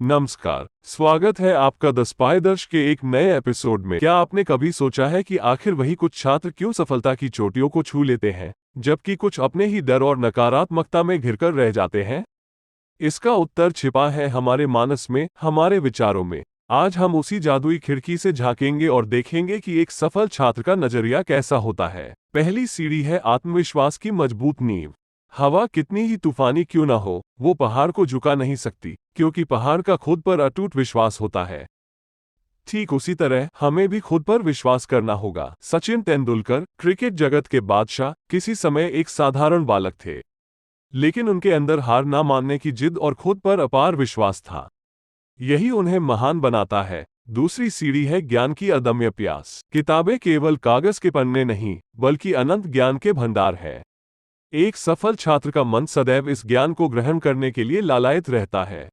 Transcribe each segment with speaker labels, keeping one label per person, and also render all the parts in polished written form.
Speaker 1: नमस्कार, स्वागत है आपका द स्पाइडर्स के एक नए एपिसोड में। क्या आपने कभी सोचा है कि आखिर वही कुछ छात्र क्यों सफलता की चोटियों को छू लेते हैं, जबकि कुछ अपने ही डर और नकारात्मकता में घिरकर रह जाते हैं? इसका उत्तर छिपा है हमारे मानस में, हमारे विचारों में। आज हम उसी जादुई खिड़की से झांकेंगे और देखेंगे कि एक सफल छात्र का नजरिया कैसा होता है। पहली सीढ़ी है आत्मविश्वास की मजबूत नींव। हवा कितनी ही तूफानी क्यों ना हो, वो पहाड़ को झुका नहीं सकती, क्योंकि पहाड़ का खुद पर अटूट विश्वास होता है। ठीक उसी तरह हमें भी खुद पर विश्वास करना होगा। सचिन तेंदुलकर, क्रिकेट जगत के बादशाह, किसी समय एक साधारण बालक थे, लेकिन उनके अंदर हार ना मानने की जिद और खुद पर अपार विश्वास था। यही उन्हें महान बनाता है। दूसरी सीढ़ी है ज्ञान की अदम्य प्यास। किताबें केवल कागज के पन्ने नहीं, बल्कि अनंत ज्ञान के भंडार है। एक सफल छात्र का मन सदैव इस ज्ञान को ग्रहण करने के लिए लालायित रहता है।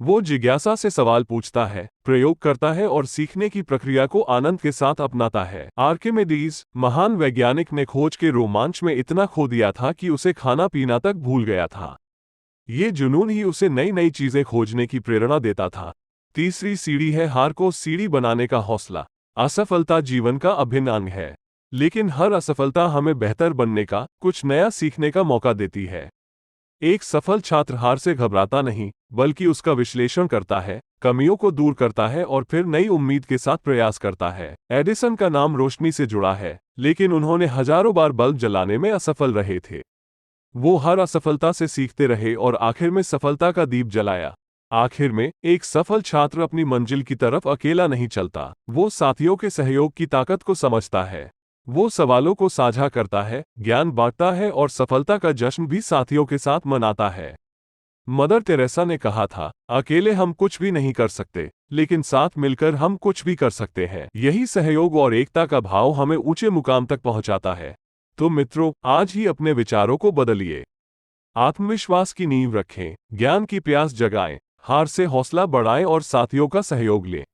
Speaker 1: वो जिज्ञासा से सवाल पूछता है, प्रयोग करता है और सीखने की प्रक्रिया को आनंद के साथ अपनाता है। आर्किमिडीज, महान वैज्ञानिक, ने खोज के रोमांच में इतना खो दिया था कि उसे खाना पीना तक भूल गया था। ये जुनून ही उसे नई नई चीजें खोजने की प्रेरणा देता था। तीसरी सीढ़ी है हार को सीढ़ी बनाने का हौसला। असफलता जीवन का अभिन्न अंग है, लेकिन हर असफलता हमें बेहतर बनने का, कुछ नया सीखने का मौका देती है। एक सफल छात्र हार से घबराता नहीं, बल्कि उसका विश्लेषण करता है, कमियों को दूर करता है और फिर नई उम्मीद के साथ प्रयास करता है। एडिसन का नाम रोशनी से जुड़ा है, लेकिन उन्होंने हजारों बार बल्ब जलाने में असफल रहे थे। वो हर असफलता से सीखते रहे और आखिर में सफलता का दीप जलाया। आखिर में एक सफल छात्र अपनी मंजिल की तरफ अकेला नहीं चलता, वो साथियों के सहयोग की ताकत को समझता है। वो सवालों को साझा करता है, ज्ञान बांटता है और सफलता का जश्न भी साथियों के साथ मनाता है। मदर तेरेसा ने कहा था, अकेले हम कुछ भी नहीं कर सकते, लेकिन साथ मिलकर हम कुछ भी कर सकते हैं। यही सहयोग और एकता का भाव हमें ऊंचे मुकाम तक पहुंचाता है। तो मित्रों, आज ही अपने विचारों को बदलिए। आत्मविश्वास की नींव रखें, ज्ञान की प्यास जगाएं, हार से हौसला बढ़ाएं और साथियों का सहयोग लें।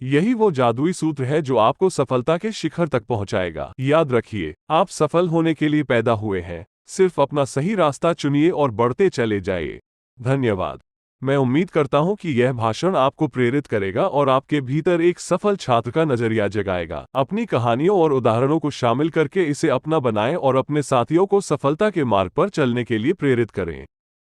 Speaker 1: यही वो जादुई सूत्र है जो आपको सफलता के शिखर तक पहुंचाएगा। याद रखिए, आप सफल होने के लिए पैदा हुए हैं। सिर्फ अपना सही रास्ता चुनिए और बढ़ते चले जाइए। धन्यवाद। मैं उम्मीद करता हूं कि यह भाषण आपको प्रेरित करेगा और आपके भीतर एक सफल छात्र का नजरिया जगाएगा। अपनी कहानियों और उदाहरणों को शामिल करके इसे अपना बनाएं और अपने साथियों को सफलता के मार्ग पर चलने के लिए प्रेरित करें।